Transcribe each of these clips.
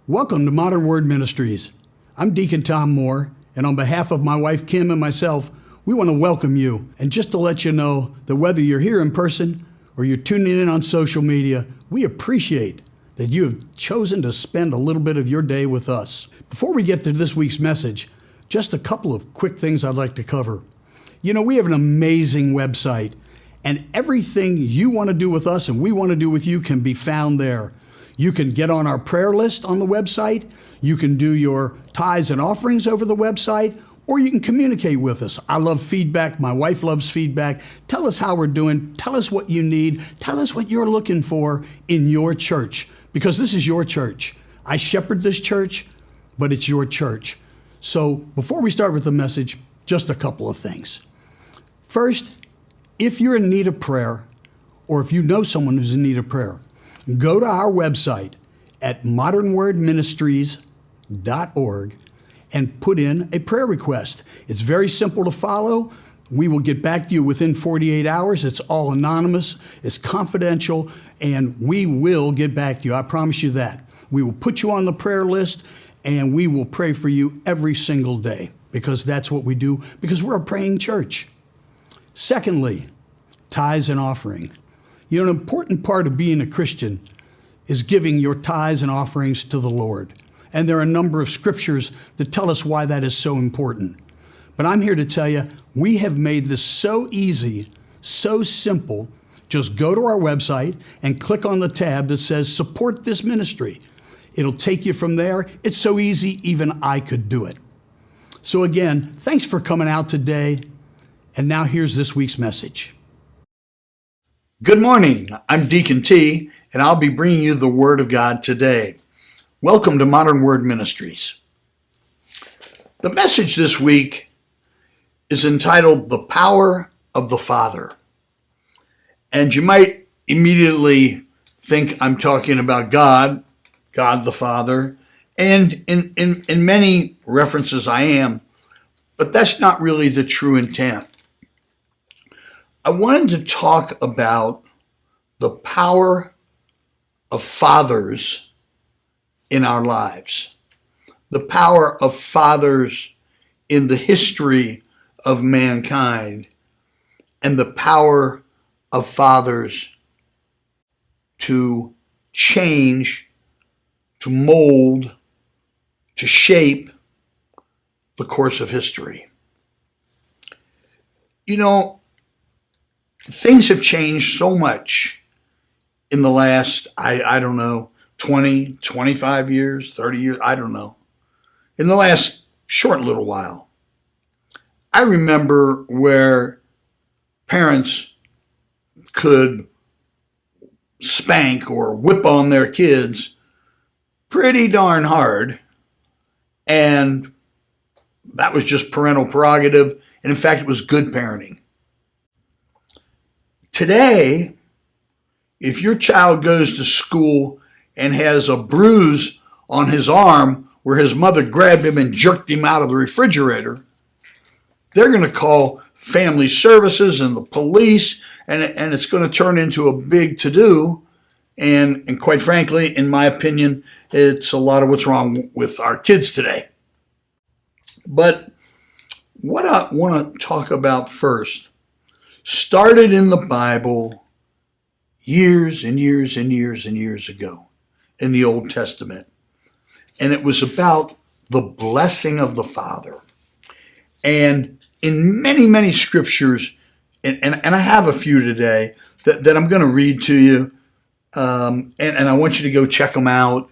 Welcome to Modern Word Ministries. I'm Deacon Tom Moore, and on behalf of my wife Kim and myself, we want to welcome you. And just to let you know that whether you're here in person or you're tuning in on social media, we appreciate that you have chosen to spend a little bit of your day with us. Before we get to this week's message, just a couple of quick things I'd like to cover. You know, we have an amazing website, and everything you want to do with us and we want to do with you can be found there. You can get on our prayer list on the website. You can do your tithes and offerings over the website, or you can communicate with us. I love feedback. My wife loves feedback. Tell us how we're doing. Tell us what you need. Tell us what you're looking for in your church, because this is your church. I shepherd this church, but it's your church. So before we start with the message, just a couple of things. First, if you're in need of prayer, or if you know someone who's in need of prayer, go to our website at modernwordministries.org and put in a prayer request. It's very simple to follow. We will get back to you within 48 hours. It's all anonymous, it's confidential, and we will get back to you. I promise you that. We will put you on the prayer list, and we will pray for you every single day, because that's what we do, because we're a praying church. Secondly, tithes and offering. You know, an important part of being a Christian is giving your tithes and offerings to the Lord. And there are a number of scriptures that tell us why that is so important. But I'm here to tell you, we have made this so easy, so simple. Just go to our website and click on the tab that says support this ministry. It'll take you from there. It's so easy, even I could do it. So again, thanks for coming out today. And now here's this week's message. Good morning. I'm Deacon T, and I'll be bringing you the Word of God today. Welcome to Modern Word Ministries. The message this week is entitled The Power of the Father. And you might immediately think I'm talking about God the Father, and in many references I am, but that's not really the true intent. I wanted to talk about the power of fathers in our lives, the power of fathers in the history of mankind, and the power of fathers to change, to mold, to shape the course of history. You know, things have changed so much in the last, I don't know, 20, 25 years, 30 years, I don't know. In the last short little while. I remember where parents could spank or whip on their kids pretty darn hard, and that was just parental prerogative, and in fact, it was good parenting. Today, if your child goes to school and has a bruise on his arm where his mother grabbed him and jerked him out of the refrigerator, they're going to call family services and the police, and it's going to turn into a big to-do. And quite frankly, in my opinion, it's a lot of what's wrong with our kids today. But what I want to talk about first started in the Bible years and years and years and years ago in the Old Testament. And it was about the blessing of the Father. And in many, many scriptures, and I have a few today that I'm going to read to you, and I want you to go check them out.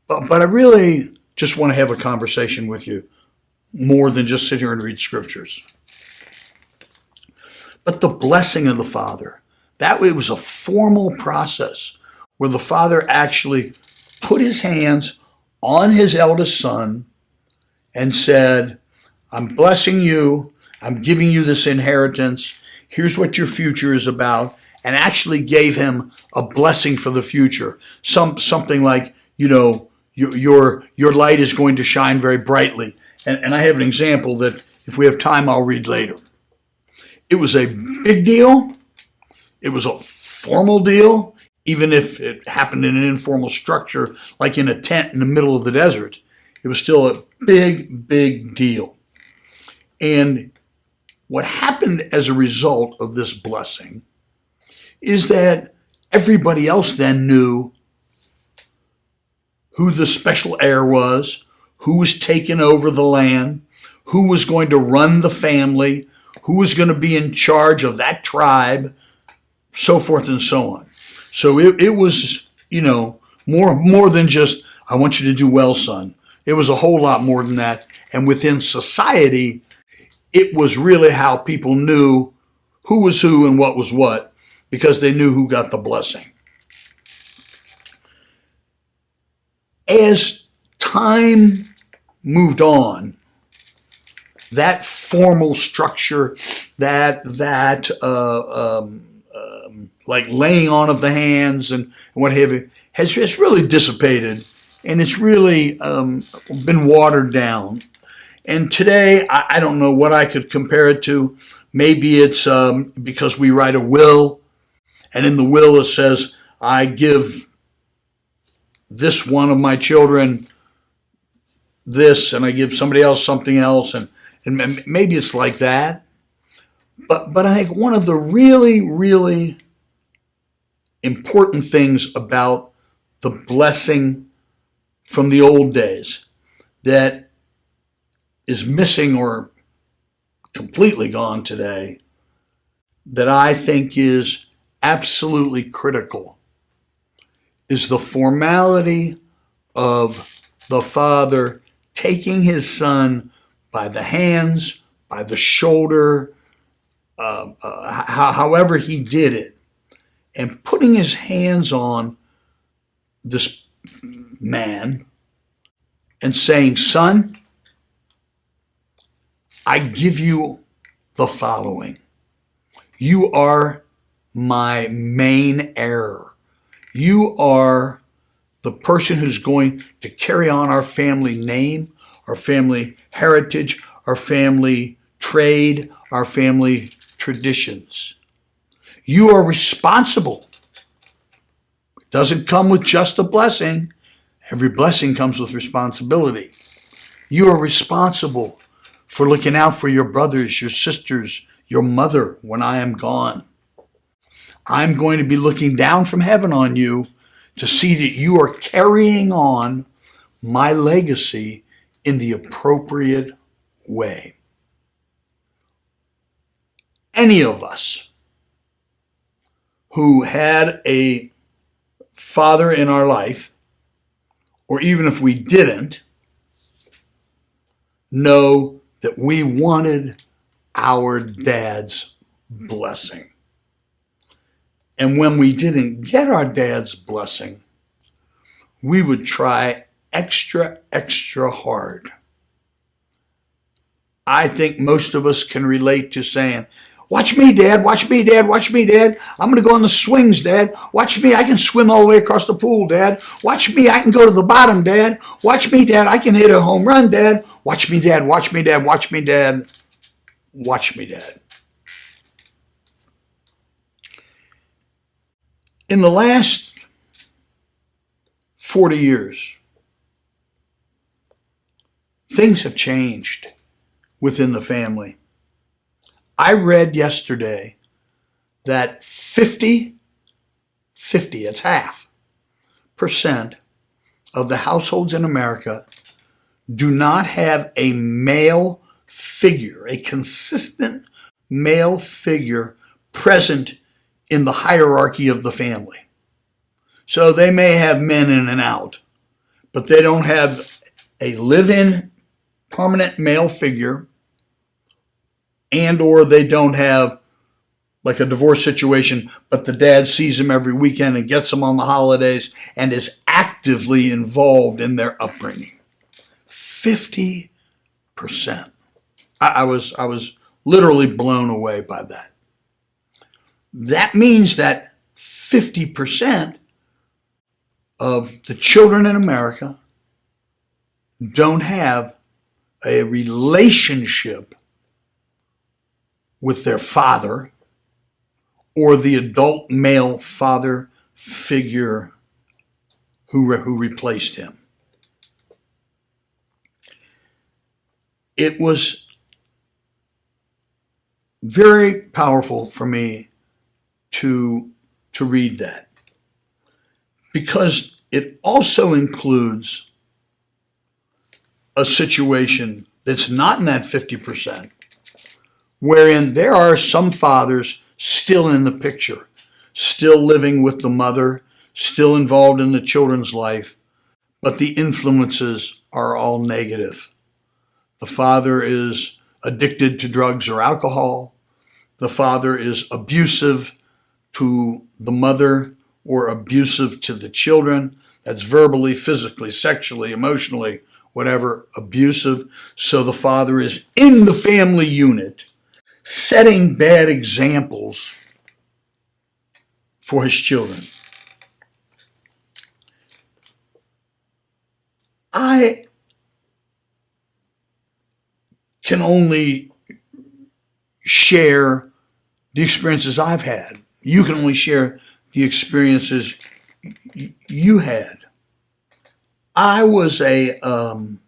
But I really just want to have a conversation with you more than just sit here and read scriptures. But the blessing of the Father, that way it was a formal process where the Father actually put his hands on his eldest son and said, I'm blessing you, I'm giving you this inheritance, here's what your future is about, and actually gave him a blessing for the future. Something like, you know, your light is going to shine very brightly. And I have an example that if we have time, I'll read later. It was a big deal. It was a formal deal. even if it happened in an informal structure, like in a tent in the middle of the desert. It was still a big, big deal. And what happened as a result of this blessing is that everybody else then knew who the special heir was, who was taking over the land, who was going to run the family, who was going to be in charge of that tribe, so forth and so on. So it was, more than just, I want you to do well, son. It was a whole lot more than that. And within society, it was really how people knew who was who and what was what, because they knew who got the blessing. As time moved on, that formal structure, that like laying on of the hands and what have you, has really dissipated, and it's really been watered down. And today, I don't know what I could compare it to. Maybe it's because we write a will, and in the will it says, I give this one of my children this, and I give somebody else something else, and maybe it's like that. But I think one of the really, really important things about the blessing from the old days that is missing or completely gone today, that I think is absolutely critical, is the formality of the father taking his son by the hands, by the shoulder, however he did it, and putting his hands on this man and saying, son, I give you the following. You are my main heir. You are the person who's going to carry on our family name, our family heritage, our family trade, our family traditions. You are responsible. It doesn't come with just a blessing. Every blessing comes with responsibility. You are responsible for looking out for your brothers, your sisters, your mother when I am gone. I'm going to be looking down from heaven on you to see that you are carrying on my legacy in the appropriate way. Any of us who had a father in our life, or even if we didn't, know that we wanted our dad's blessing. And when we didn't get our dad's blessing, we would try extra, extra hard. I think most of us can relate to saying, watch me, Dad, watch me, Dad, watch me, Dad. I'm going to go on the swings, Dad. Watch me, I can swim all the way across the pool, Dad. Watch me, I can go to the bottom, Dad. Watch me, Dad, I can hit a home run, Dad. Watch me, Dad, watch me, Dad, watch me, Dad. Watch me, Dad. In the last 40 years, things have changed within the family. I read yesterday that 50%, it's half, percent of the households in America do not have a male figure, a consistent male figure present in the hierarchy of the family. So they may have men in and out, but they don't have a live-in permanent male figure, and or they don't have like a divorce situation, but the dad sees them every weekend and gets them on the holidays and is actively involved in their upbringing. 50%. I was literally blown away by that. That means that 50% of the children in America don't have a relationship with their father or the adult male father figure who replaced him. It was very powerful for me to read that, because it also includes a situation that's not in that 50%, wherein there are some fathers still in the picture, still living with the mother, still involved in the children's life, but the influences are all negative. The father is addicted to drugs or alcohol. The father is abusive to the mother or abusive to the children. That's verbally, physically, sexually, emotionally, whatever, abusive. So the father is in the family unit, setting bad examples for his children. I can only share the experiences I've had. You can only share the experiences you had. I was and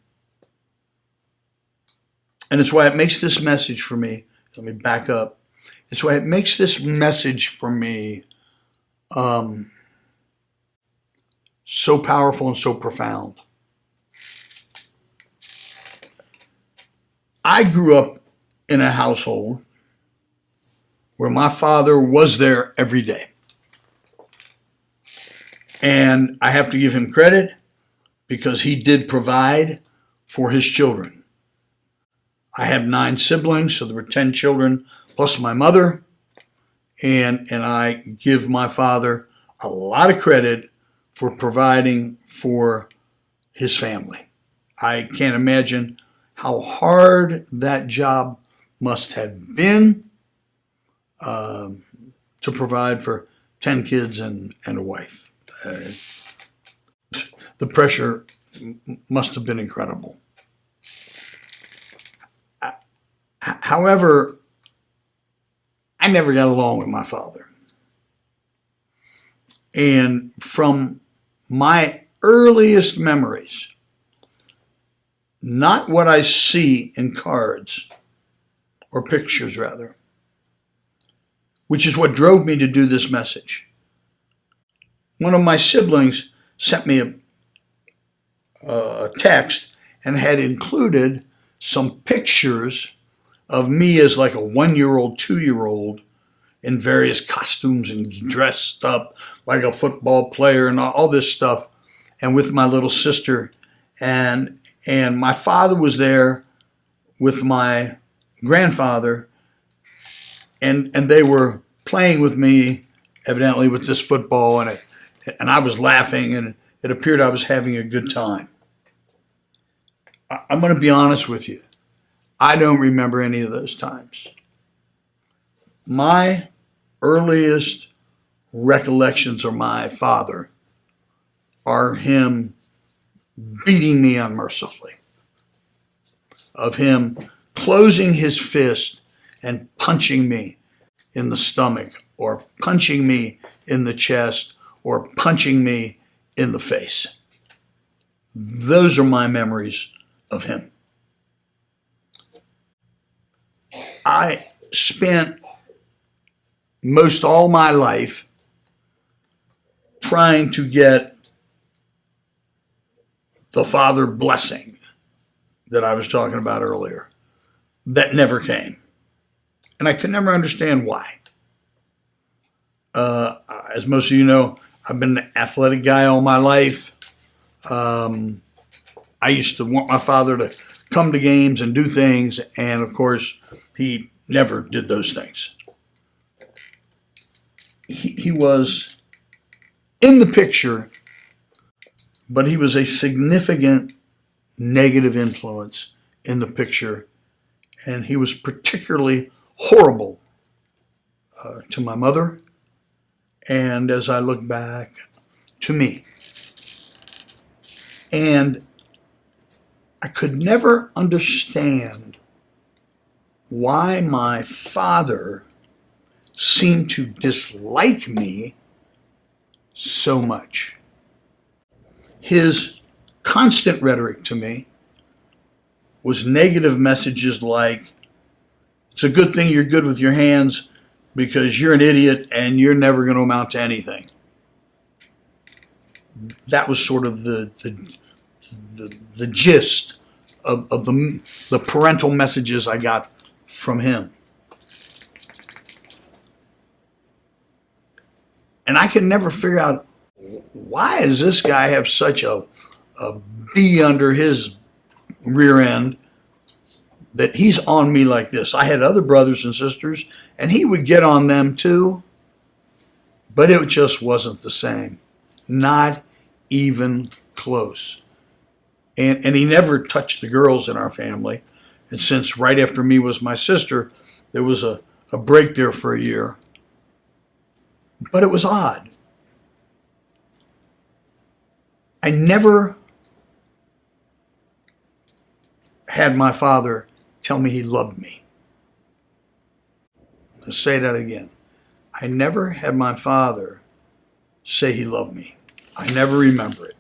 it's why it makes this message for me. Let me back up. It's why it makes this message for me so powerful and so profound. I grew up in a household where my father was there every day. And I have to give him credit because he did provide for his children. I have 9 siblings, so there were 10 children plus my mother. And I give my father a lot of credit for providing for his family. I can't imagine how hard that job must have been to provide for 10 kids and a wife. The pressure must have been incredible. However, I never got along with my father. And from my earliest memories, not what I see in cards, or pictures rather, which is what drove me to do this message. One of my siblings sent me a text and had included some pictures of me as like a 1-year-old, 2-year-old in various costumes and dressed up like a football player and all this stuff, and with my little sister. And my father was there with my grandfather, and they were playing with me, evidently with this football, and I was laughing, and it appeared I was having a good time. I'm going to be honest with you. I don't remember any of those times. My earliest recollections of my father are him beating me unmercifully, of him closing his fist and punching me in the stomach, or punching me in the chest, or punching me in the face. Those are my memories of him. I spent most all my life trying to get the father blessing that I was talking about earlier. That never came. And I could never understand why. As most of you know, I've been an athletic guy all my life. I used to want my father to come to games and do things, and of course, he never did those things. He was in the picture, but he was a significant negative influence in the picture, and he was particularly horrible to my mother, and as I look back, to me. And I could never understand why my father seemed to dislike me so much. His constant rhetoric to me was negative messages like, it's a good thing you're good with your hands because you're an idiot and you're never going to amount to anything. That was sort of the gist of the parental messages I got from him. And I can never figure out, why does this guy have such a bee under his rear end that he's on me like this? I had other brothers and sisters, and he would get on them too, but it just wasn't the same. Not even close. And he never touched the girls in our family. And since right after me was my sister, there was a break there for a year. But it was odd. I never had my father tell me he loved me. Let's say that again. I never had my father say he loved me. I never remember it.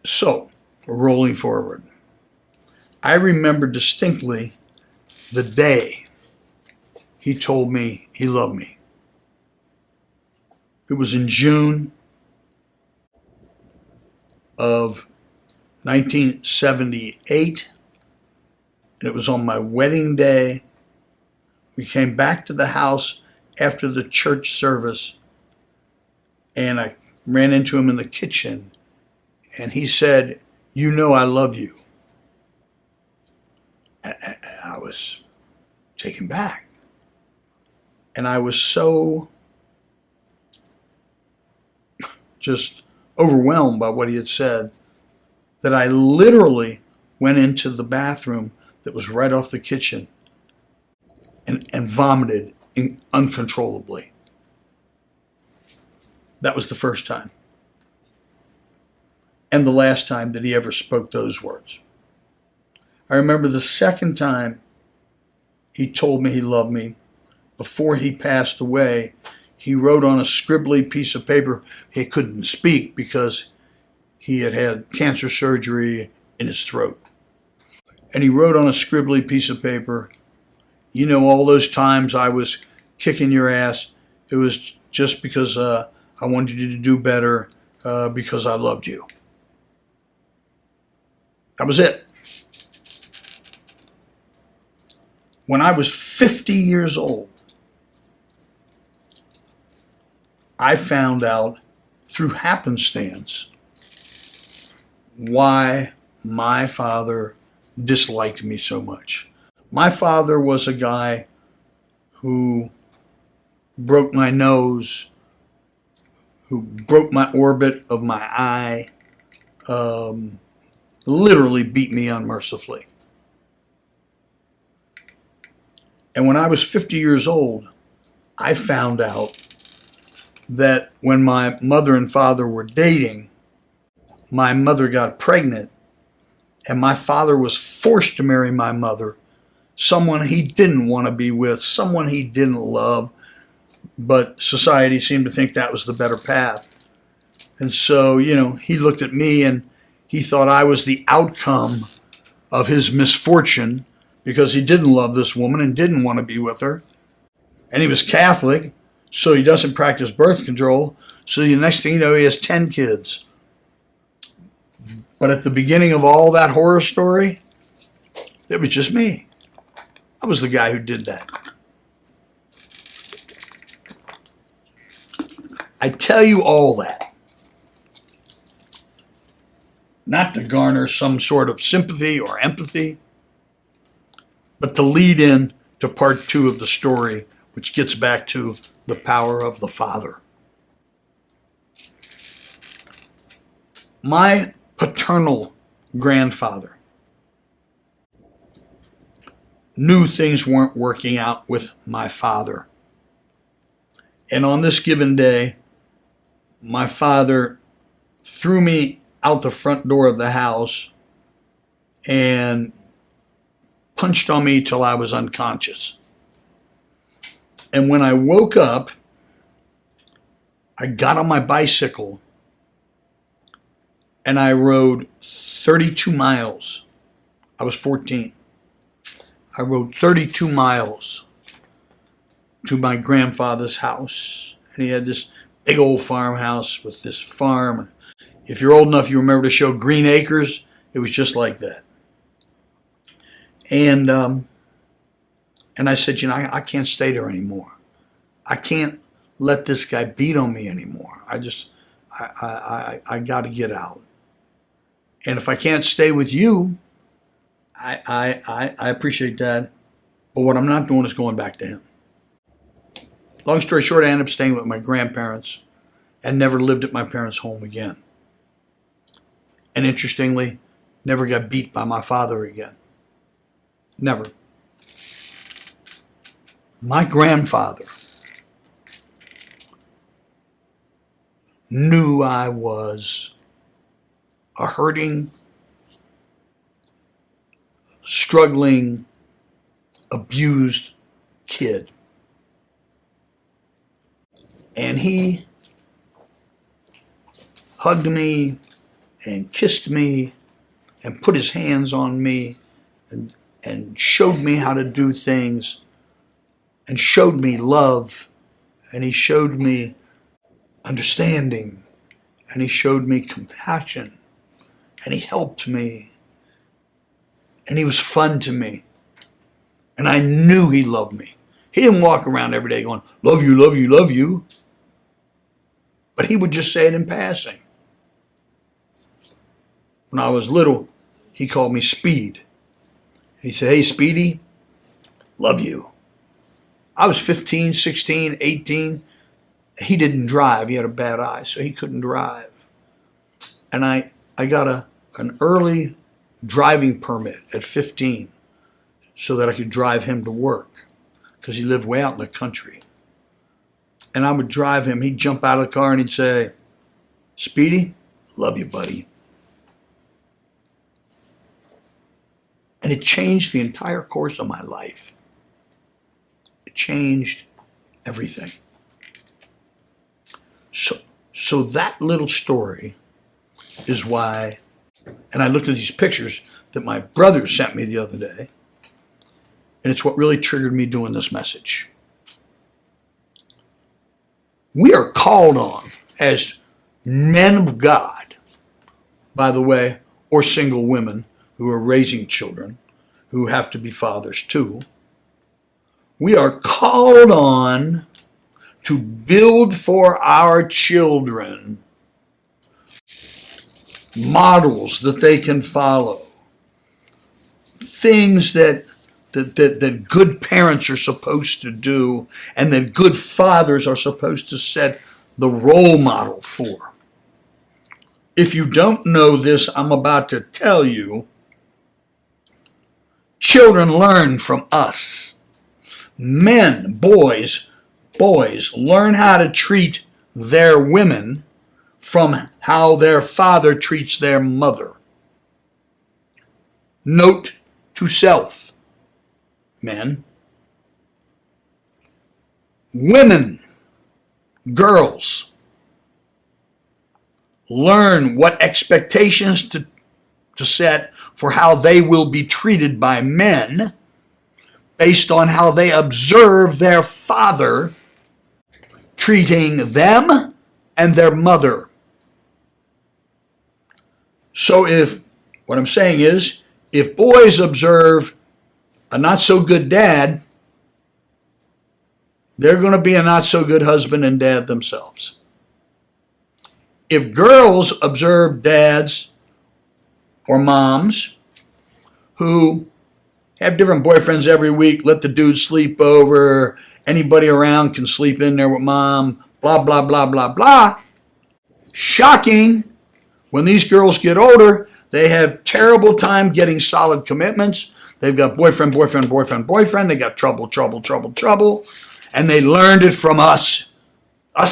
So, rolling forward, I remember distinctly the day he told me he loved me. It was in June of 1978, and it was on my wedding day. We came back to the house after the church service, and I ran into him in the kitchen, and he said, "You know I love you." And I was taken back. And I was so just overwhelmed by what he had said that I literally went into the bathroom that was right off the kitchen and vomited uncontrollably. That was the first time. And the last time that he ever spoke those words. I remember the second time he told me he loved me. Before he passed away, he wrote on a scribbly piece of paper. He couldn't speak because he had had cancer surgery in his throat. And he wrote on a scribbly piece of paper, "You know, all those times I was kicking your ass, it was just because I wanted you to do better because I loved you." That was it. When I was 50 years old, I found out through happenstance why my father disliked me so much. My father was a guy who broke my nose, who broke my orbit of my eye, literally beat me unmercifully. And when I was 50 years old, I found out that when my mother and father were dating, my mother got pregnant, and my father was forced to marry my mother, someone he didn't want to be with, someone he didn't love, but society seemed to think that was the better path. And so, he looked at me and he thought I was the outcome of his misfortune because he didn't love this woman and didn't want to be with her. And he was Catholic, so he doesn't practice birth control. So the next thing you know, he has 10 kids. But at the beginning of all that horror story, it was just me. I was the guy who did that. I tell you all that, not to garner some sort of sympathy or empathy, but to lead in to part 2 of the story, which gets back to the power of the Father. My paternal grandfather knew things weren't working out with my father. And on this given day, my father threw me out the front door of the house and punched on me till I was unconscious. And when I woke up, I got on my bicycle and I rode 32 miles. I was 14. I rode 32 miles to my grandfather's house. And he had this big old farmhouse with this farm. If you're old enough, you remember the show Green Acres. It was just like that. And I said, I can't stay there anymore. I can't let this guy beat on me anymore. I got to get out. And if I can't stay with you, I appreciate that. But what I'm not doing is going back to him. Long story short, I ended up staying with my grandparents and never lived at my parents' home again. And interestingly, never got beat by my father again. Never. My grandfather knew I was a hurting, struggling, abused kid. And he hugged me and kissed me and put his hands on me and showed me how to do things and showed me love and he showed me understanding and he showed me compassion and he helped me and he was fun to me and I knew he loved me. He didn't walk around every day going, love you, love you, love you. But he would just say it in passing. When I was little, he called me Speed. He said, hey, Speedy, love you. I was 15, 16, 18. He didn't drive. He had a bad eye, so he couldn't drive. And I got an early driving permit at 15 so that I could drive him to work because he lived way out in the country. And I would drive him. He'd jump out of the car and he'd say, Speedy, love you, buddy. And it changed the entire course of my life. It changed everything. So that little story is why, and I looked at these pictures that my brother sent me the other day, and it's what really triggered me doing this message. We are called on as men of God, by the way, or single women who are raising children, who have to be fathers too. We are called on to build for our children models that they can follow, things that good parents are supposed to do and that good fathers are supposed to set the role model for. If you don't know this, I'm about to tell you, children learn from us. Men, boys learn how to treat their women from how their father treats their mother. Note to self, men. Women, girls, learn what expectations to set for how they will be treated by men based on how they observe their father treating them and their mother. So what I'm saying is, if boys observe a not so good dad, they're going to be a not so good husband and dad themselves. If girls observe dads or moms who have different boyfriends every week, let the dude sleep over, anybody around can sleep in there with mom, blah, blah, blah, blah, blah. Shocking. When these girls get older, they have terrible time getting solid commitments. They've got boyfriend. They got trouble. And they learned it from us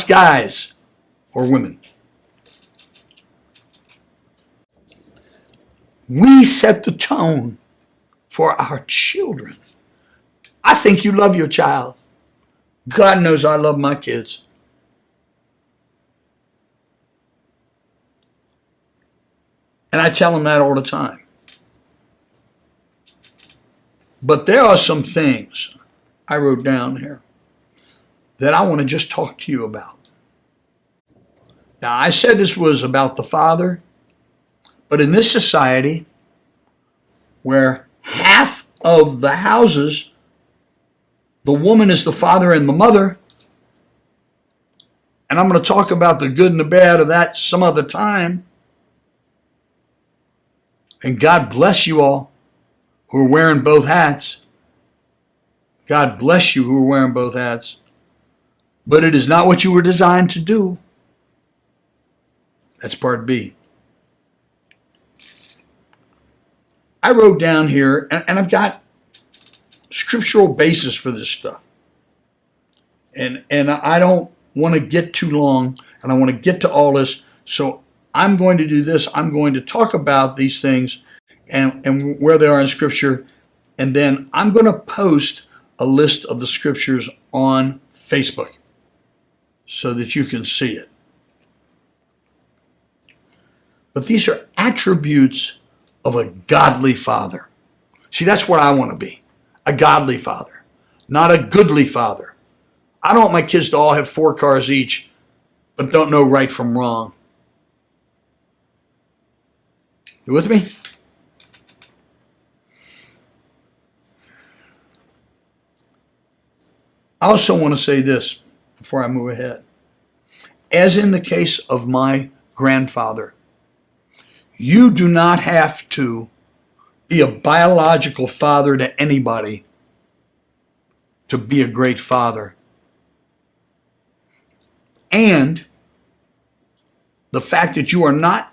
guys or women. We set the tone for our children. I think you love your child. God knows I love my kids. And I tell them that all the time. But there are some things I wrote down here that I want to just talk to you about. Now, I said this was about the father, but in this society where half of the houses, the woman is the father and the mother, and I'm going to talk about the good and the bad of that some other time. And God bless you all who are wearing both hats. God bless you who are wearing both hats. But it is not what you were designed to do. That's part B. I wrote down here, and I've got scriptural basis for this stuff. And I don't want to get too long, and I want to get to all this. So I'm going to do this. I'm going to talk about these things and where they are in Scripture. And then I'm going to post a list of the Scriptures on Facebook so that you can see it. But these are attributes of a godly father. See, that's what I want to be. A godly father, not a goodly father. I don't want my kids to all have 4 cars each, but don't know right from wrong. You with me? I also want to say this before I move ahead. As in the case of my grandfather, you do not have to be a biological father to anybody to be a great father. And the fact that you are not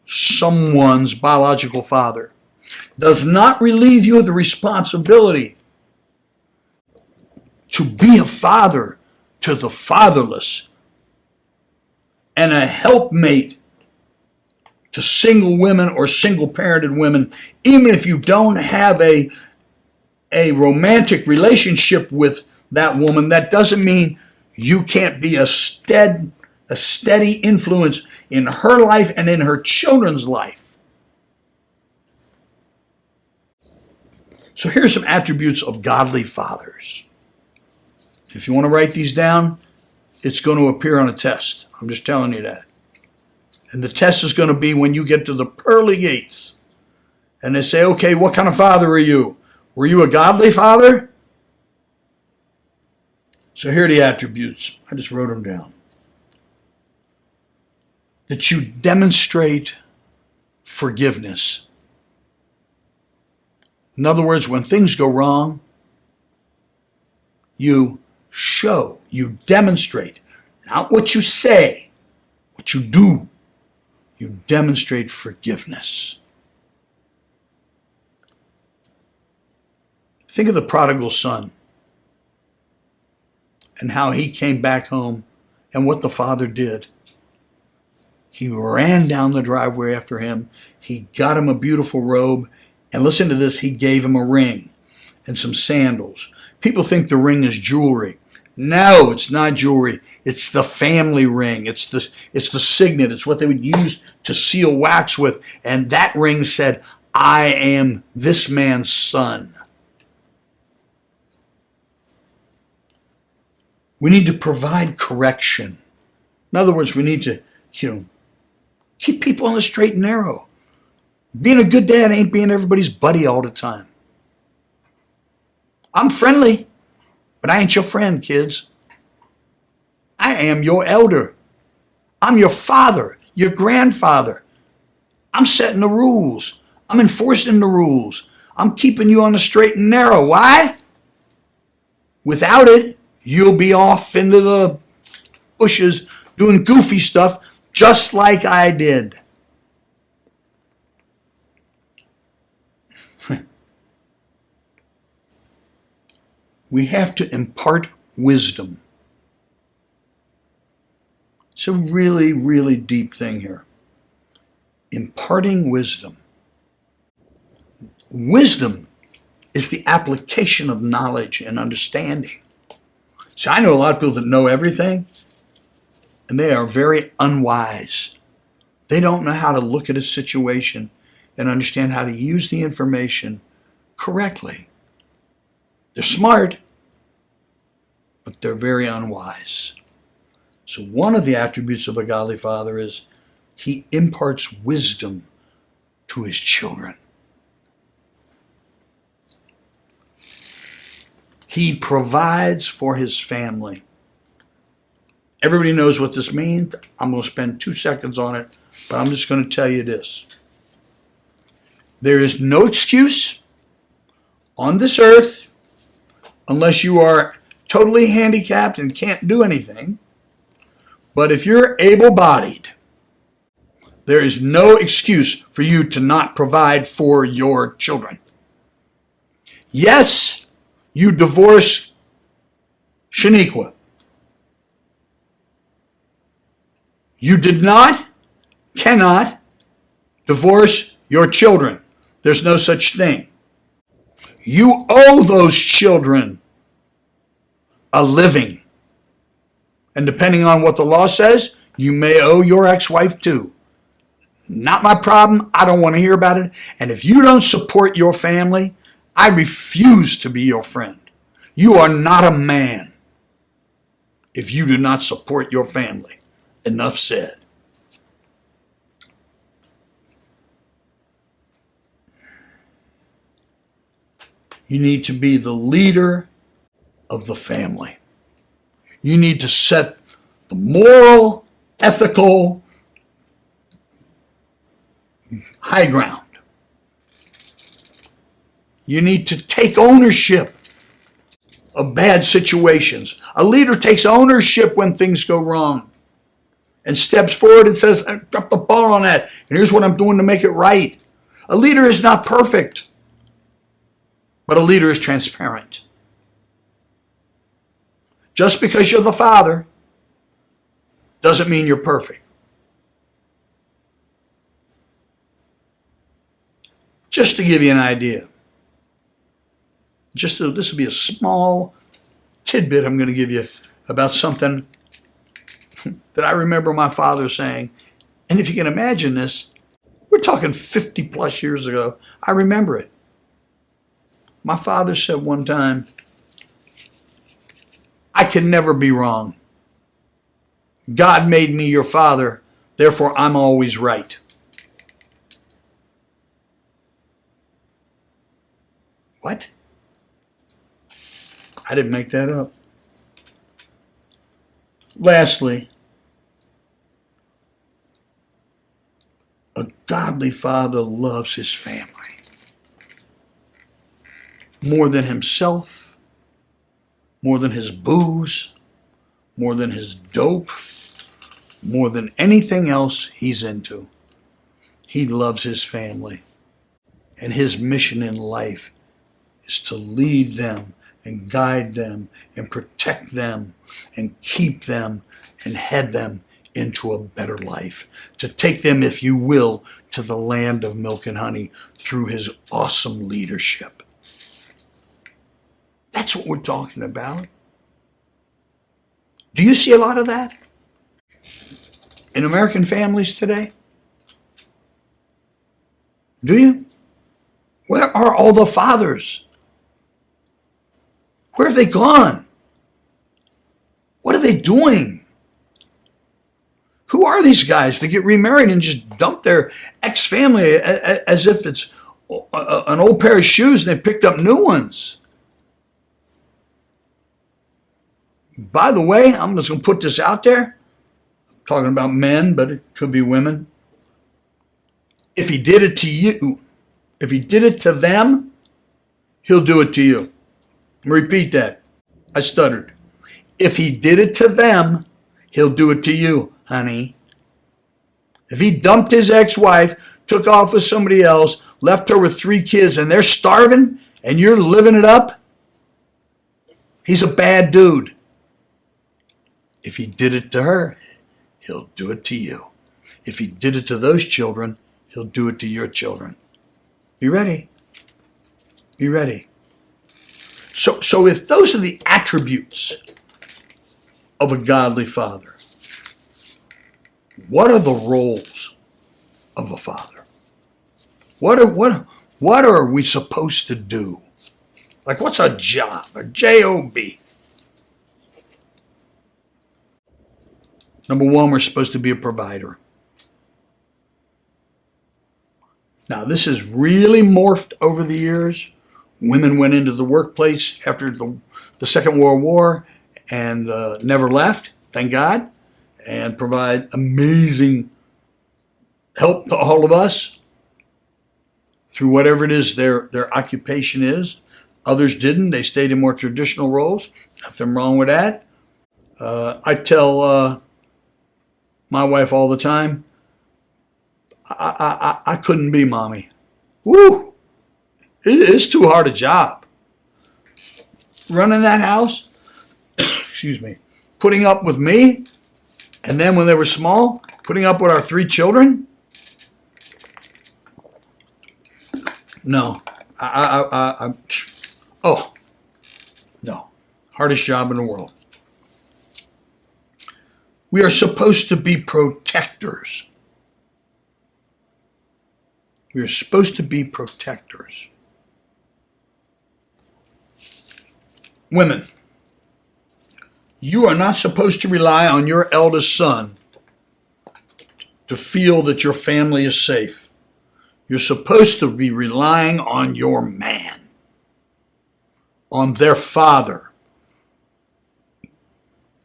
someone's biological father does not relieve you of the responsibility to be a father to the fatherless and a helpmate to single women or single parented women, even if you don't have a romantic relationship with that woman. That doesn't mean you can't be a steady influence in her life and in her children's life. So here's some attributes of godly fathers. If you want to write these down, it's going to appear on a test. I'm just telling you that. And the test is going to be when you get to the pearly gates. And they say, okay, what kind of father are you? Were you a godly father? So here are the attributes. I just wrote them down. That you demonstrate forgiveness. In other words, when things go wrong, you show, you demonstrate, not what you say, what you do. You demonstrate forgiveness. Think of the prodigal son and how he came back home and what the father did. He ran down the driveway after him. He got him a beautiful robe. And listen to this, he gave him a ring and some sandals. People think the ring is jewelry. No, it's not jewelry. It's the family ring. It's the signet. It's what they would use to seal wax with. And that ring said, I am this man's son. We need to provide correction. In other words, we need to, keep people on the straight and narrow. Being a good dad ain't being everybody's buddy all the time. I'm friendly, but I ain't your friend, kids. I am your elder. I'm your father, your grandfather. I'm setting the rules. I'm enforcing the rules. I'm keeping you on the straight and narrow. Why? Without it, you'll be off into the bushes doing goofy stuff just like I did. We have to impart wisdom. It's a really, really deep thing here. Imparting wisdom. Wisdom is the application of knowledge and understanding. See, I know a lot of people that know everything, and they are very unwise. They don't know how to look at a situation and understand how to use the information correctly. They're smart, but they're very unwise. So one of the attributes of a godly father is he imparts wisdom to his children. He provides for his family. Everybody knows what this means. I'm going to spend 2 seconds on it, but I'm just going to tell you this. There is no excuse on this earth, unless you are totally handicapped and can't do anything. But if you're able-bodied, there is no excuse for you to not provide for your children. Yes, you divorce Shaniqua. You cannot divorce your children. There's no such thing. You owe those children a living. And depending on what the law says, you may owe your ex-wife too. Not my problem. I don't want to hear about it. And if you don't support your family, I refuse to be your friend. You are not a man if you do not support your family. Enough said. You need to be the leader of the family. You need to set the moral, ethical high ground. You need to take ownership of bad situations. A leader takes ownership when things go wrong and steps forward and says, I dropped the ball on that, and here's what I'm doing to make it right. A leader is not perfect, but a leader is transparent. Just because you're the father doesn't mean you're perfect. Just to give you an idea, this will be a small tidbit I'm going to give you about something that I remember my father saying. And if you can imagine this, we're talking 50 plus years ago. I remember it. My father said one time, I can never be wrong. God made me your father, therefore I'm always right. What? I didn't make that up. Lastly, a godly father loves his family more than himself, more than his booze, more than his dope, more than anything else he's into. He loves his family. And his mission in life is to lead them and guide them and protect them and keep them and head them into a better life. To take them, if you will, to the land of milk and honey through his awesome leadership. That's what we're talking about. Do you see a lot of that in American families today? Do you? Where are all the fathers? Where have they gone? What are they doing? Who are these guys that get remarried and just dump their ex-family as if it's an old pair of shoes and they picked up new ones? By the way, I'm just going to put this out there. I'm talking about men, but it could be women. If he did it to you, if he did it to them, he'll do it to you. Repeat that. I stuttered. If he did it to them, he'll do it to you, honey. If he dumped his ex-wife, took off with somebody else, left her with 3 kids, and they're starving, and you're living it up, he's a bad dude. If he did it to her, he'll do it to you. If he did it to those children, he'll do it to your children. Be ready. Be ready. So if those are the attributes of a godly father. What are the roles of a father? What are we supposed to do? Like, what's a job? A J-O-B. Number one, we're supposed to be a provider. Now, this has really morphed over the years. Women went into the workplace after the Second World War and never left, thank God, and provide amazing help to all of us through whatever it is their occupation is. Others didn't. They stayed in more traditional roles. Nothing wrong with that. I tell my wife all the time, I couldn't be mommy. Woo! It's too hard a job. Running that house, excuse me, putting up with me, and then when they were small, putting up with our 3 children. No, no, hardest job in the world. We are supposed to be protectors. We are supposed to be protectors. Women, you are not supposed to rely on your eldest son to feel that your family is safe. You're supposed to be relying on your man, on their father.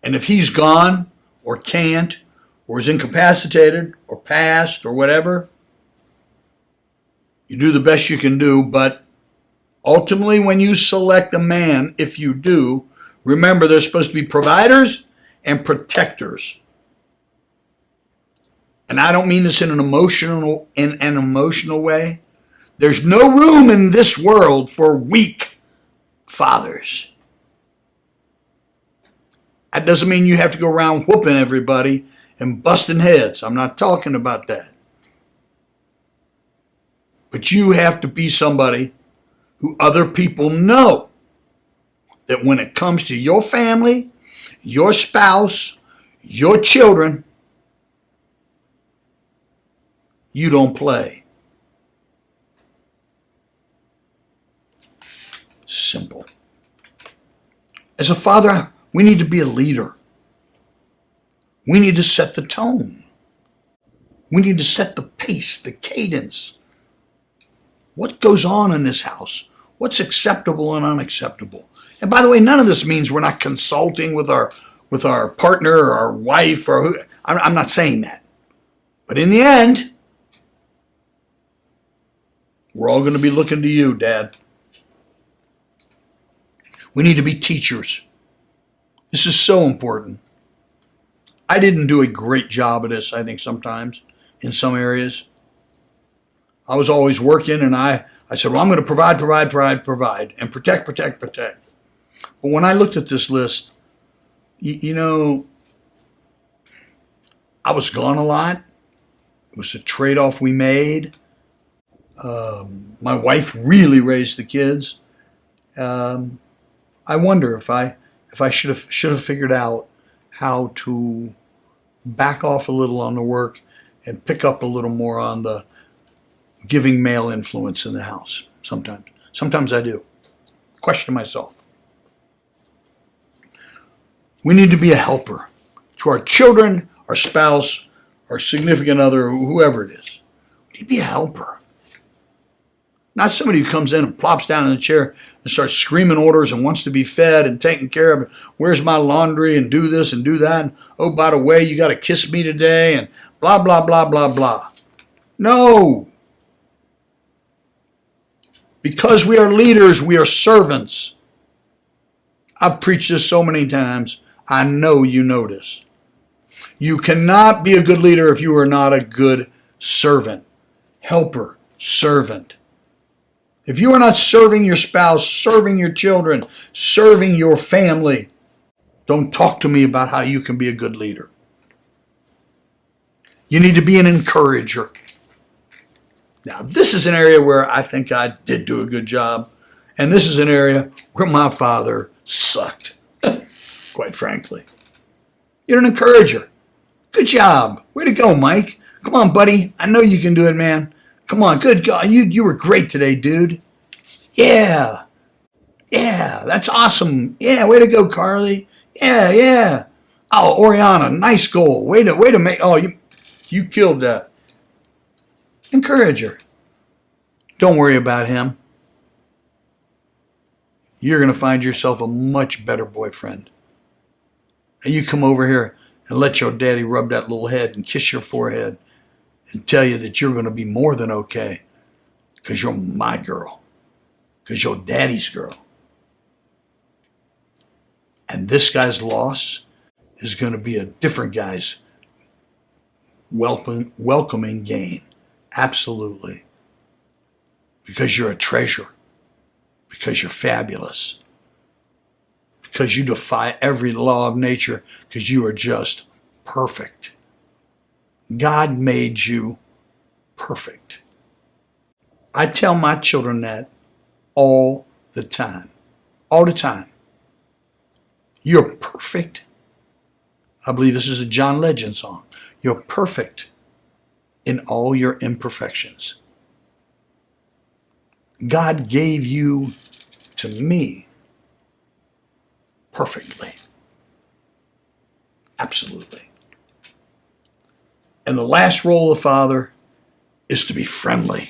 And if he's gone or can't or is incapacitated or passed or whatever, you do the best you can do, but ultimately when you select a man, if you do, remember they're supposed to be providers and protectors. And I don't mean this in an emotional way. There's no room in this world for weak fathers. That doesn't mean you have to go around whooping everybody and busting heads. I'm not talking about that. But you have to be somebody who other people know that when it comes to your family, your spouse, your children, you don't play. Simple. As a father, we need to be a leader. We need to set the tone. We need to set the pace, the cadence. What goes on in this house? What's acceptable and unacceptable? And by the way, none of this means we're not consulting with our partner or our wife or who. I'm not saying that. But in the end, we're all going to be looking to you, Dad. We need to be teachers. This is so important. I didn't do a great job of this, I think, sometimes in some areas. I was always working, and I said, well, I'm going to provide, and protect. But when I looked at this list, you know, I was gone a lot. It was a trade-off we made. My wife really raised the kids. I wonder if I should have figured out how to back off a little on the work and pick up a little more on the giving male influence in the house. Sometimes I do. Question myself. We need to be a helper to our children, our spouse, our significant other, whoever it is. We need to be a helper. Not somebody who comes in and plops down in the chair and starts screaming orders and wants to be fed and taken care of. Where's my laundry and do this and do that. And, oh, by the way, you got to kiss me today and blah, blah, blah, blah, blah. No. Because we are leaders, we are servants. I've preached this so many times. I know you know this. You cannot be a good leader if you are not a good servant, helper, servant. If you are not serving your spouse, serving your children, serving your family, don't talk to me about how you can be a good leader. You need to be an encourager. Now, this is an area where I think I did do a good job, and this is an area where my father sucked, quite frankly. You're an encourager. Good job. Way to go, Mike. Come on, buddy. I know you can do it, man. Come on. Good God. You were great today, dude. Yeah. Yeah. That's awesome. Yeah. Way to go, Carly. Yeah. Yeah. Oh, Oriana. Nice goal. Way to make. Oh, you killed that. Encourager. Don't worry about him. You're going to find yourself a much better boyfriend. And you come over here and let your daddy rub that little head and kiss your forehead and tell you that you're going to be more than okay because you're my girl, because you're daddy's girl. And this guy's loss is going to be a different guy's welcoming gain. Absolutely. Because you're a treasure. Because you're fabulous. Because you defy every law of nature. Because you are just perfect. God made you perfect. I tell my children that all the time. All the time. You're perfect. I believe this is a John Legend song. You're perfect in all your imperfections. God gave you to me perfectly. Absolutely. And the last role of father is to be friendly.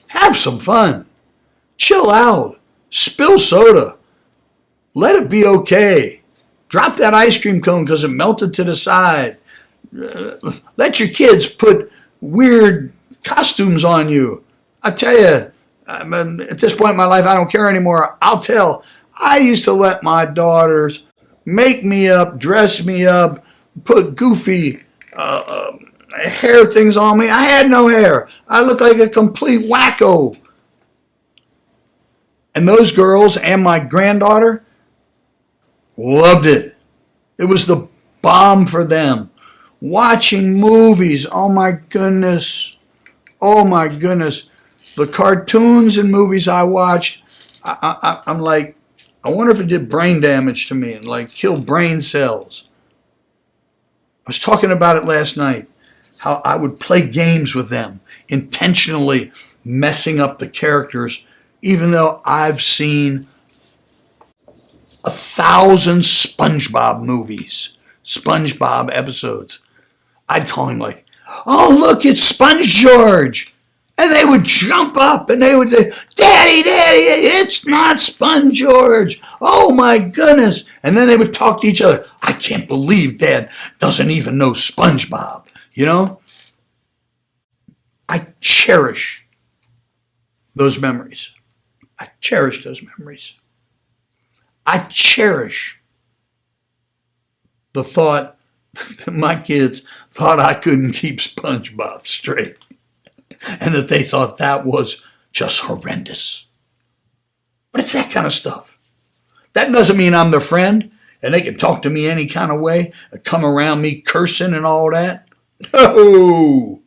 Have some fun. Chill out. Spill soda. Let it be okay. Drop that ice cream cone because it melted to the side. Let your kids put weird costumes on you. I tell you, at this point in my life, I don't care anymore. I'll tell. I used to let my daughters make me up, dress me up, put goofy hair things on me. I had no hair. I looked like a complete wacko. And those girls and my granddaughter loved it. It was the bomb for them. Watching movies, oh my goodness. Oh my goodness. The cartoons and movies I watched, I'm like, I wonder if it did brain damage to me and like killed brain cells. I was talking about it last night, how I would play games with them, intentionally messing up the characters, even though I've seen 1,000 SpongeBob movies, SpongeBob episodes. I'd call him like, oh, look, it's Sponge George. And they would jump up and they would say, Daddy, it's not Sponge George. Oh, my goodness. And then they would talk to each other. I can't believe Dad doesn't even know SpongeBob. You know? I cherish those memories. I cherish those memories. I cherish the thought that my kids thought I couldn't keep SpongeBob straight. And that they thought that was just horrendous. But it's that kind of stuff. That doesn't mean I'm their friend and they can talk to me any kind of way and come around me cursing and all that. No.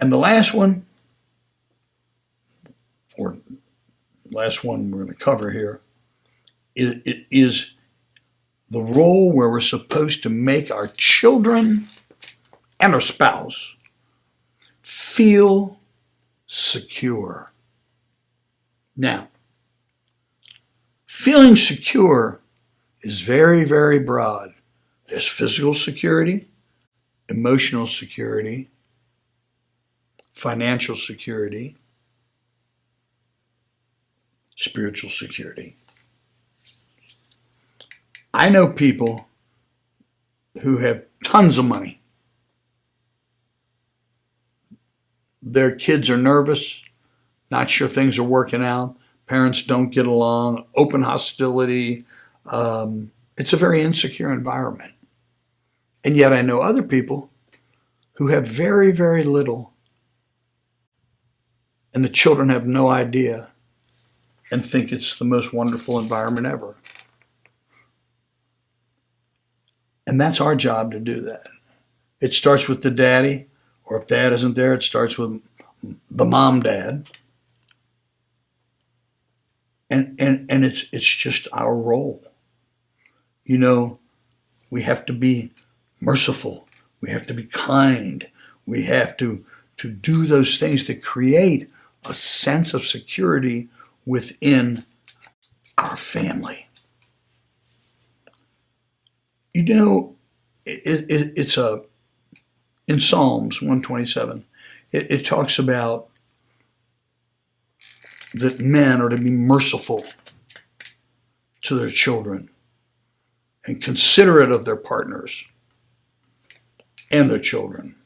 And the last one, or last one we're going to cover here, is the role where we're supposed to make our children and our spouse feel secure. Now, feeling secure is very, very broad. There's physical security, emotional security, financial security, spiritual security. I know people who have tons of money. Their kids are nervous, not sure things are working out. Parents don't get along, open hostility. It's a very insecure environment. And yet I know other people who have very, very little, and the children have no idea and think it's the most wonderful environment ever. And that's our job to do that. It starts with the daddy, or if dad isn't there, it starts with the mom, dad. And it's just our role. You know, we have to be merciful. We have to be kind. We have to do those things that create a sense of security within our family. You know, it's in Psalms 127, it talks about that men are to be merciful to their children and considerate of their partners and their children.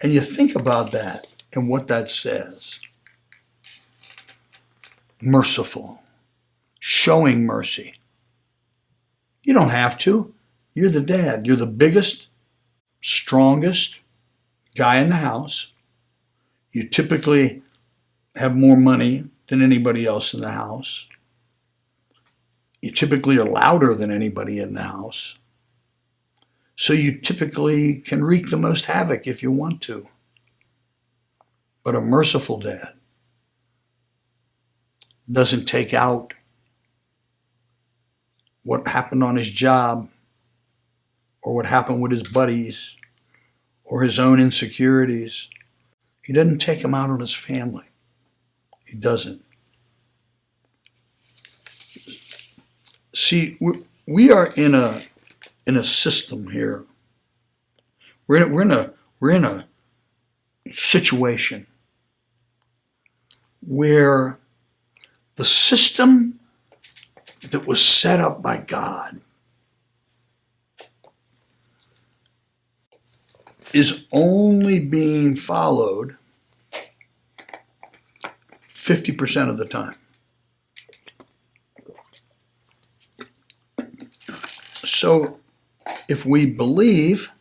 And you think about that and what that says. Merciful, showing mercy. You don't have to. You're the dad. You're the biggest, strongest guy in the house. You typically have more money than anybody else in the house. You typically are louder than anybody in the house. So you typically can wreak the most havoc if you want to. But a merciful dad doesn't take out what happened on his job or what happened with his buddies or his own insecurities. He doesn't take them out on his family. He doesn't. See, we are in a system here. We're in a situation where the system that was set up by God is only being followed 50% of the time. So if we believe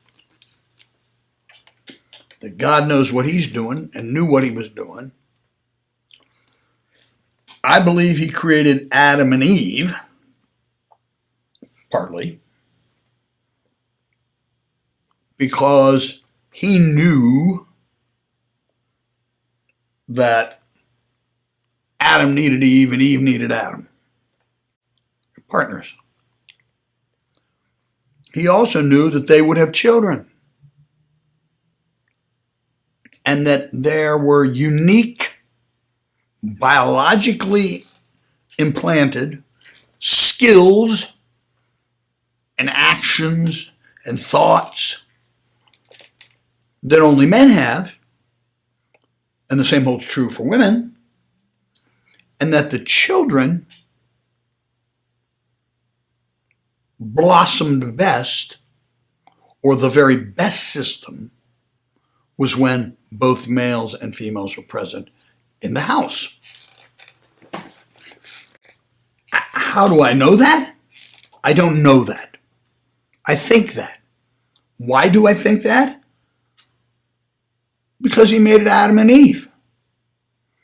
that God knows what he's doing and knew what he was doing, I believe he created Adam and Eve, partly, because he knew that Adam needed Eve and Eve needed Adam. Partners. He also knew that they would have children and that there were unique, biologically implanted skills and actions and thoughts that only men have, and the same holds true for women, and that the children blossomed best, or the very best system, was when both males and females were present in the house. How do I know that? I don't know that. I think that. Why do I think that? Because he made it Adam and Eve.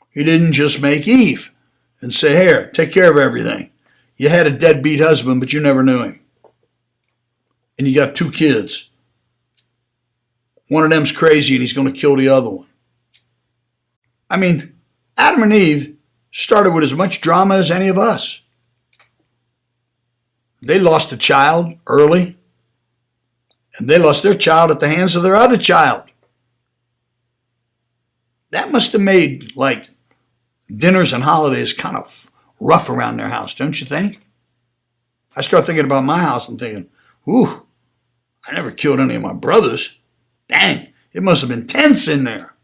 He didn't just make Eve and say, here, take care of everything. You had a deadbeat husband, but you never knew him. And you got 2 kids. One of them's crazy and he's going to kill the other one. I mean, Adam and Eve started with as much drama as any of us. They lost a child early, and they lost their child at the hands of their other child. That must have made, like, dinners and holidays kind of rough around their house, don't you think? I start thinking about my house and thinking, whew, I never killed any of my brothers. Dang, it must have been tense in there.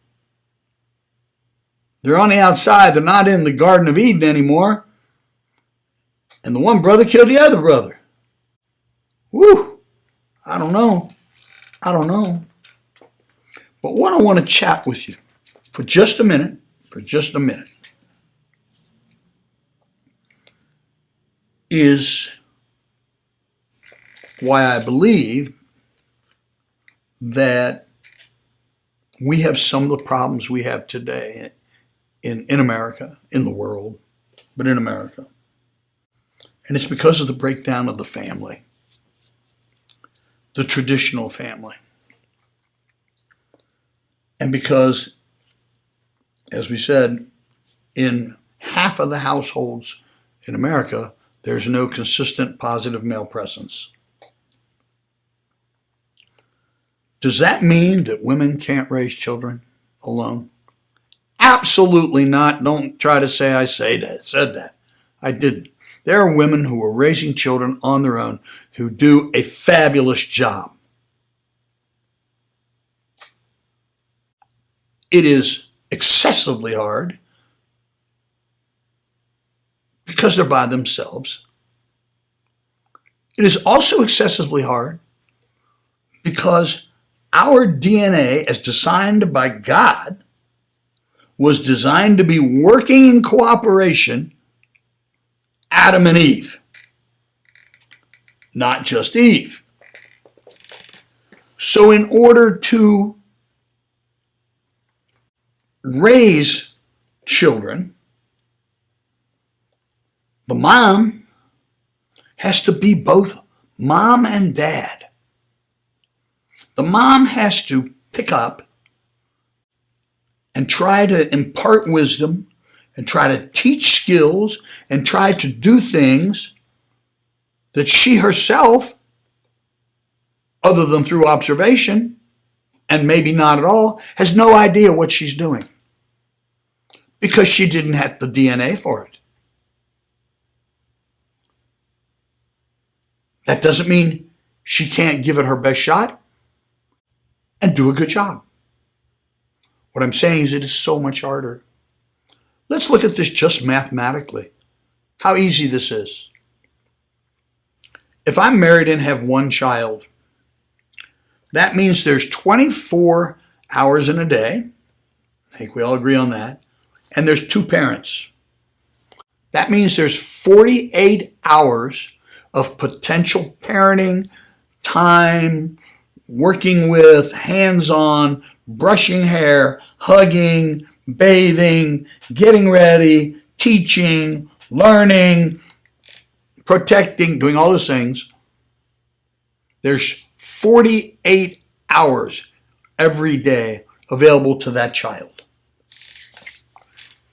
They're on the outside. They're not in the Garden of Eden anymore. And the one brother killed the other brother. Whew, I don't know. But what I want to chat with you for just a minute, is why I believe that we have some of the problems we have today in America, in the world, but in America. And it's because of the breakdown of the family, the traditional family. And because, as we said, in half of the households in America, there's no consistent positive male presence. Does that mean that women can't raise children alone? Absolutely not. Don't try to say I said that. I didn't. There are women who are raising children on their own who do a fabulous job. It is excessively hard because they're by themselves. It is also excessively hard because our DNA, as designed by God, was designed to be working in cooperation, Adam and Eve, not just Eve. So in order to raise children, the mom has to be both mom and dad. The mom has to pick up and try to impart wisdom and try to teach skills and try to do things that she herself, other than through observation, and maybe not at all, has no idea what she's doing because she didn't have the DNA for it. That doesn't mean she can't give it her best shot and do a good job. What I'm saying is it is so much harder. Let's look at this just mathematically, how easy this is. If I'm married and have one child, that means there's 24 hours in a day. I think we all agree on that. And there's two parents. That means there's 48 hours of potential parenting, time, working with, hands-on, brushing hair, hugging, bathing, getting ready, teaching, learning, protecting, doing all those things. There's 48 hours every day available to that child.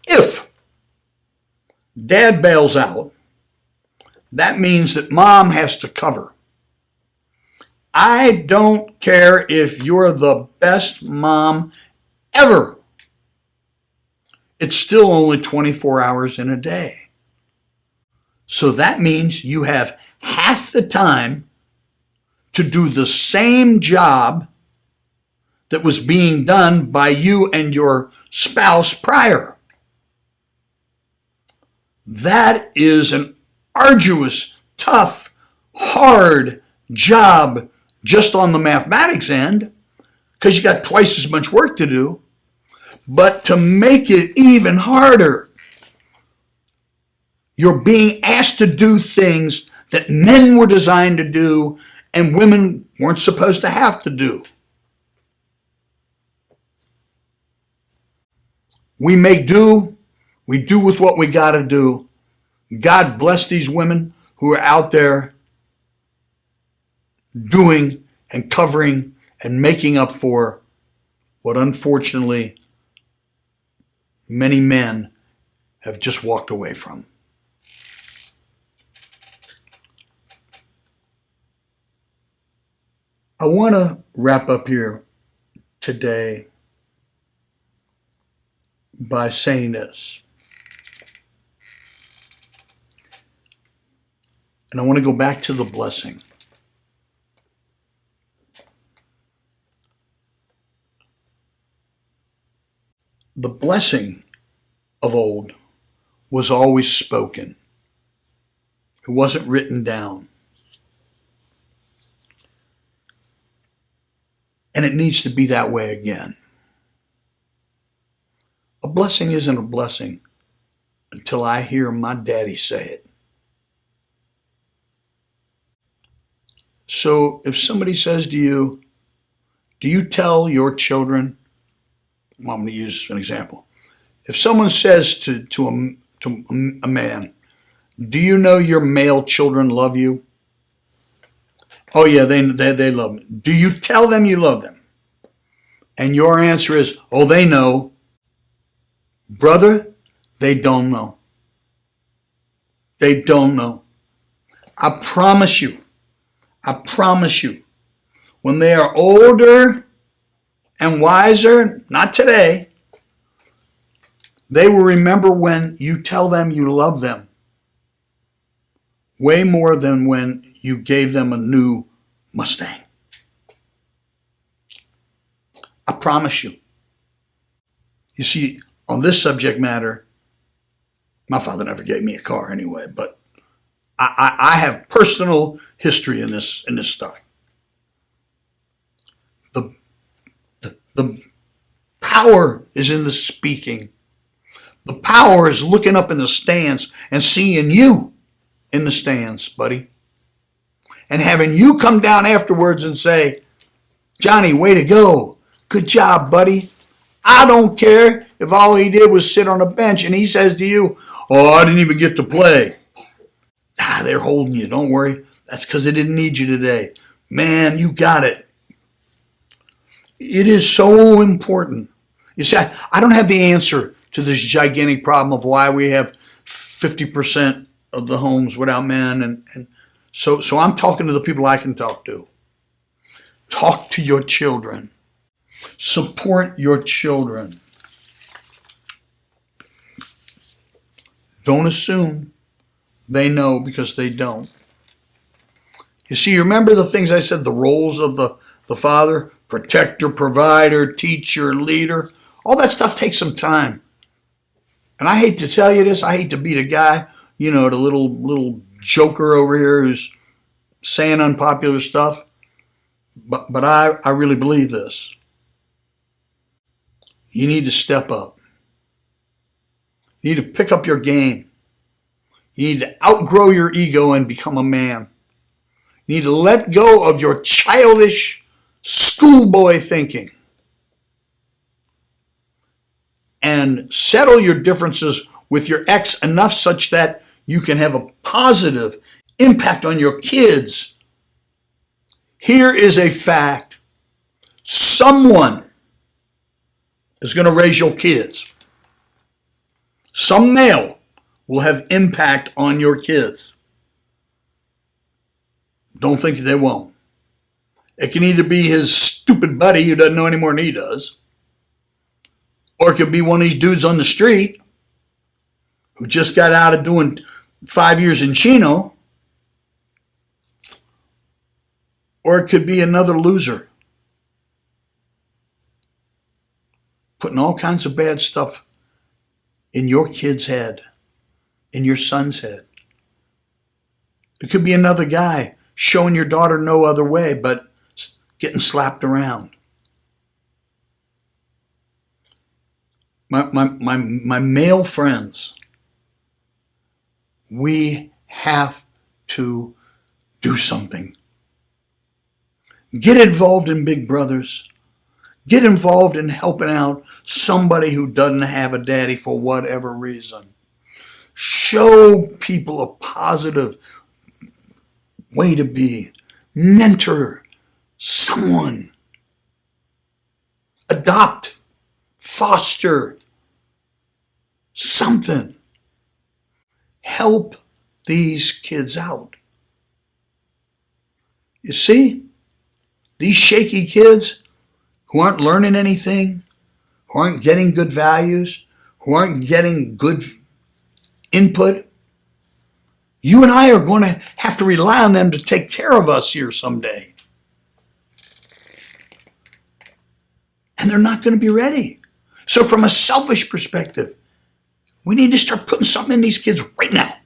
If dad bails out, that means that mom has to cover. I don't care if you're the best mom ever. It's still only 24 hours in a day. So that means you have half the time to do the same job that was being done by you and your spouse prior. That is an arduous, tough, hard job just on the mathematics end, because you got twice as much work to do. But to make it even harder, you're being asked to do things that men were designed to do and women weren't supposed to have to do. We make do. We do with what we got to do. God bless these women who are out there doing and covering and making up for what unfortunately many men have just walked away from. I want to wrap up here today by saying this. And I want to go back to the blessing. The blessing of old was always spoken. It wasn't written down. And it needs to be that way again. A blessing isn't a blessing until I hear my daddy say it. So if somebody says to you, do you tell your children? Well, I'm going to use an example. If someone says to a man, do you know your male children love you? Oh yeah, they love me. Do you tell them you love them? And your answer is, oh, they know. Brother, they don't know. They don't know. I promise you, when they are older and wiser, not today, they will remember when you tell them you love them way more than when you gave them a new Mustang. I promise you. You see, on this subject matter, my father never gave me a car anyway, but I have personal history in this stuff. The power is in the speaking. The power is looking up in the stands and seeing you in the stands, buddy. And having you come down afterwards and say, Johnny, way to go. Good job, buddy. I don't care if all he did was sit on a bench and he says to you, oh, I didn't even get to play. They're holding you. Don't worry. That's because they didn't need you today. Man, you got it. It is so important. You see, I don't have the answer to this gigantic problem of why we have 50% of the homes without men. And so I'm talking to the people I can talk to. Talk to your children. Support your children. Don't assume they know, because they don't. You see, you remember the things I said, the roles of the father? Protector, provider, teacher, leader. All that stuff takes some time. And I hate to tell you this. I hate to be the guy, the little joker over here who's saying unpopular stuff. But I really believe this. You need to step up. You need to pick up your game. You need to outgrow your ego and become a man. You need to let go of your childish schoolboy thinking and settle your differences with your ex enough such that you can have a positive impact on your kids. Here is a fact. Someone is going to raise your kids. Some male will have impact on your kids. Don't think they won't. It can either be his stupid buddy who doesn't know any more than he does, or it could be one of these dudes on the street who just got out of doing 5 years in Chino, or it could be another loser putting all kinds of bad stuff in your kid's head, in your son's head. It could be another guy showing your daughter no other way but getting slapped around. My male friends, we have to do something. Get involved in Big Brothers. Get involved in helping out somebody who doesn't have a daddy for whatever reason. Show people a positive way to be. Mentor someone. Adopt. Foster. Something. Help these kids out. You see, these shaky kids who aren't learning anything, who aren't getting good values, who aren't getting good input, you and I are going to have to rely on them to take care of us here someday. And they're not going to be ready. So from a selfish perspective, we need to start putting something in these kids right now.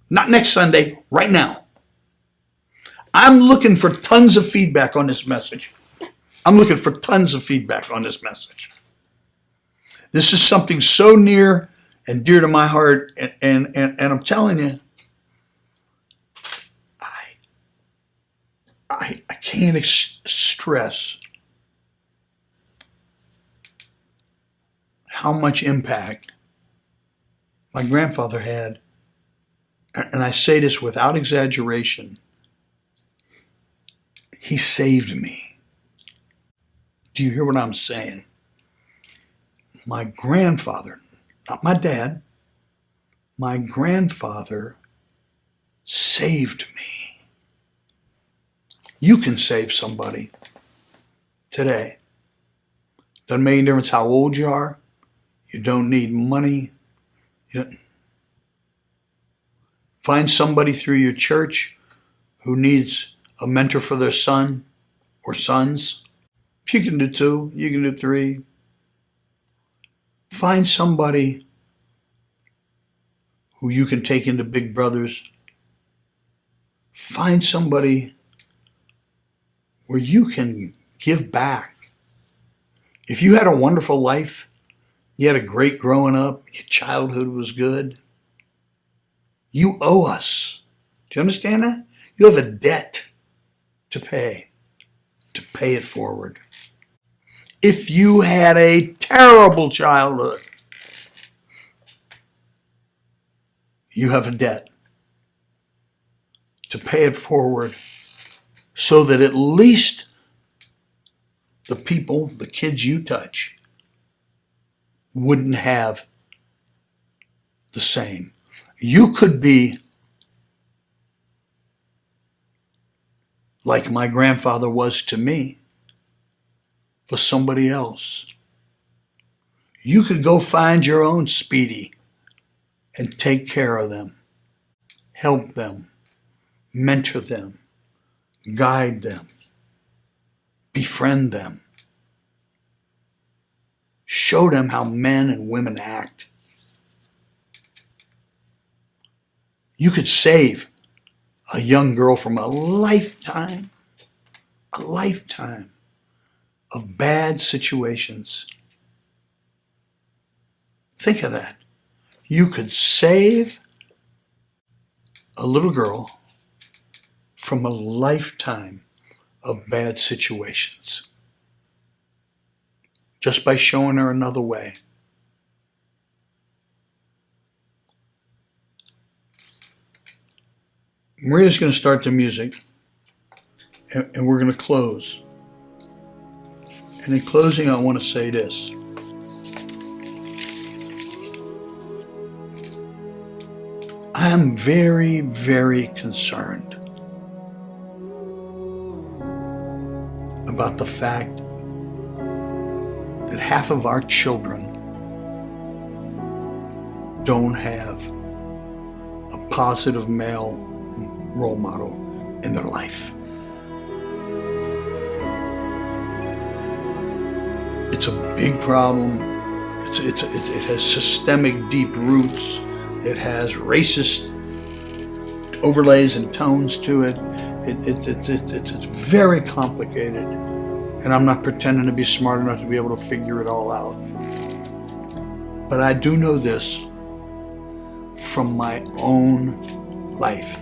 Not next Sunday, right now. I'm looking for tons of feedback on this message. This is something so near and dear to my heart, and I'm telling you, I can't stress how much impact my grandfather had. And I say this without exaggeration. He saved me. Do you hear what I'm saying? My grandfather, not my dad, My grandfather saved me. You can save somebody today. Doesn't make any difference how old you are. You don't need money. Find somebody through your church who needs a mentor for their son or sons. If you can do 2, you can do 3. Find somebody who you can take into Big Brothers. Find somebody where you can give back. If you had a wonderful life, you had a great growing up, your childhood was good, you owe us. Do you understand that? You have a debt to pay it forward. If you had a terrible childhood, you have a debt to pay it forward so that at least the people, the kids you touch, wouldn't have the same. You could be like my grandfather was to me for somebody else. You could go find your own Speedy and take care of them, help them, mentor them, guide them, befriend them, show them how men and women act. You could save a young girl from a lifetime of bad situations. Think of that. You could save a little girl from a lifetime of bad situations just by showing her another way. Maria's going to start the music, and we're going to close. And in closing, I want to say this. I am very, very concerned about the fact that half of our children don't have a positive male role model in their life. It's a big problem. It has systemic deep roots. It has racist overlays and tones to it. It's very complicated. And I'm not pretending to be smart enough to be able to figure it all out. But I do know this from my own life,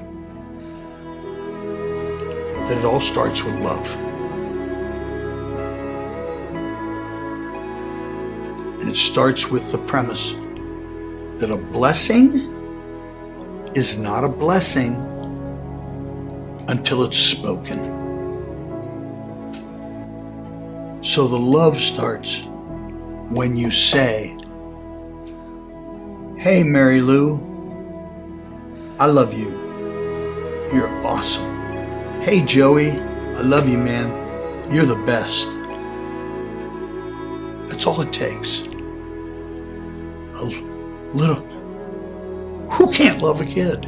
that it all starts with love. And it starts with the premise that a blessing is not a blessing until it's spoken. So the love starts when you say, "Hey, Mary Lou, I love you. You're awesome. Hey, Joey, I love you, man. You're the best." That's all it takes. A little. Who can't love a kid?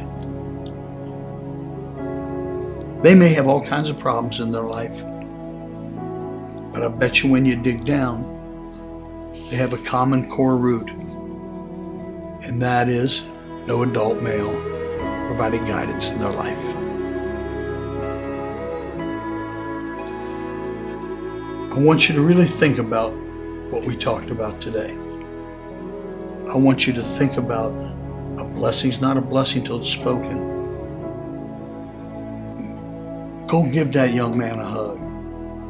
They may have all kinds of problems in their life, but I bet you when you dig down, they have a common core root, and that is no adult male providing guidance in their life. I want you to really think about what we talked about today. I want you to think about a blessing's not a blessing till it's spoken. Go give that young man a hug.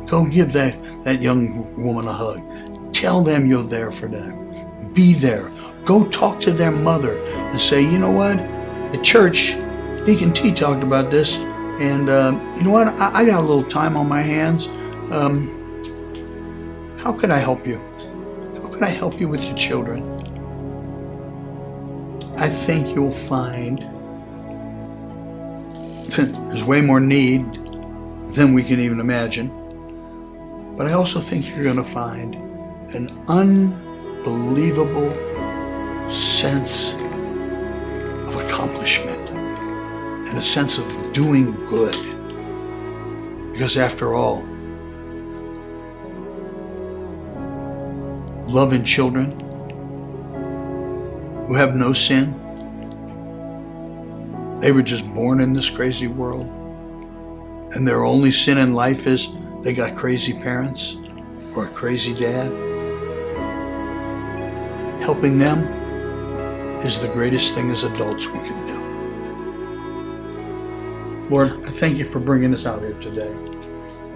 Go give that young woman a hug. Tell them you're there for them. Be there. Go talk to their mother and say, "You know what? At church, Deacon T talked about this, and you know what? I got a little time on my hands. How could I help you? How could I help you with your children?" I think you'll find there's way more need than we can even imagine. But I also think you're going to find an unbelievable sense of accomplishment and a sense of doing good. Because after all, loving children who have no sin, they were just born in this crazy world, and their only sin in life is they got crazy parents or a crazy dad. Helping them is the greatest thing as adults we can do. Lord, I thank you for bringing us out here today.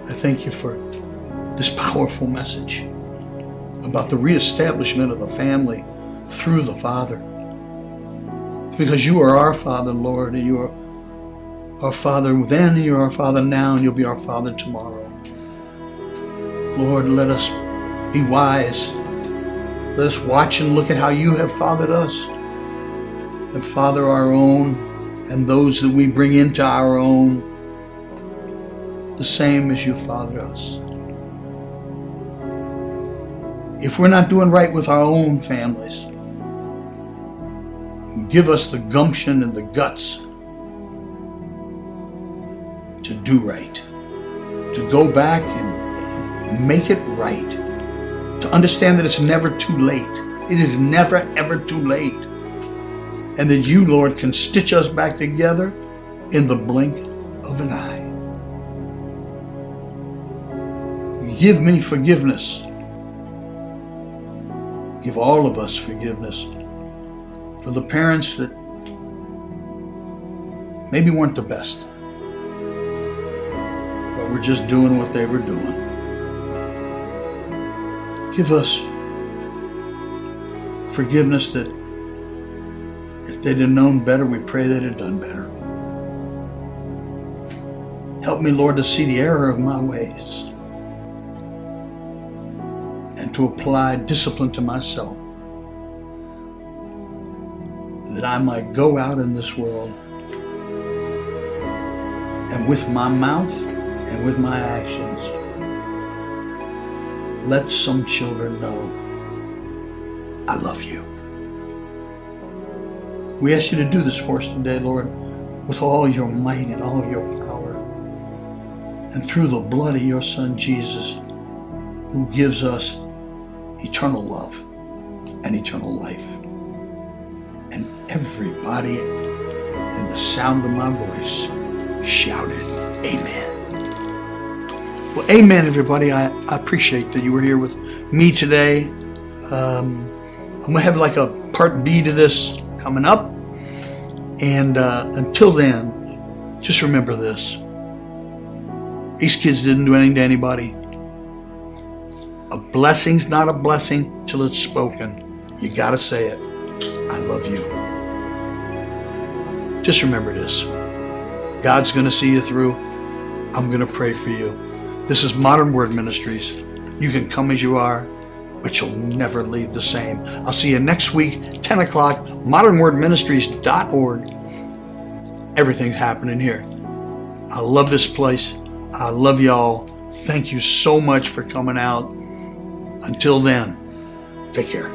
I thank you for this powerful message about the reestablishment of the family through the Father. Because you are our Father, Lord, and you are our Father then, and you're our Father now, and you'll be our Father tomorrow. Lord, let us be wise. Let us watch and look at how you have fathered us, and father our own, and those that we bring into our own, the same as you fathered us. If we're not doing right with our own families, give us the gumption and the guts to do right, to go back and make it right, to understand that it's never too late. It is never, ever too late. And that you, Lord, can stitch us back together in the blink of an eye. Give me forgiveness. Give all of us forgiveness for the parents that maybe weren't the best, but were just doing what they were doing. Give us forgiveness that if they'd have known better, we pray they'd have done better. Help me, Lord, to see the error of my ways and to apply discipline to myself, that I might go out in this world and with my mouth and with my actions let some children know I love you. We ask you to do this for us today, Lord, with all your might and all your power, and through the blood of your Son, Jesus, who gives us eternal love and eternal life. And everybody in the sound of my voice shouted, amen. Well, amen, everybody. I appreciate that you were here with me today. I'm going to have like a part B to this coming up. And until then, just remember this. These kids didn't do anything to anybody. A blessing's not a blessing till it's spoken. You got to say it. I love you. Just remember this. God's going to see you through. I'm going to pray for you. This is Modern Word Ministries. You can come as you are, but you'll never leave the same. I'll see you next week, 10 o'clock, modernwordministries.org. Everything's happening here. I love this place. I love y'all. Thank you so much for coming out. Until then, take care.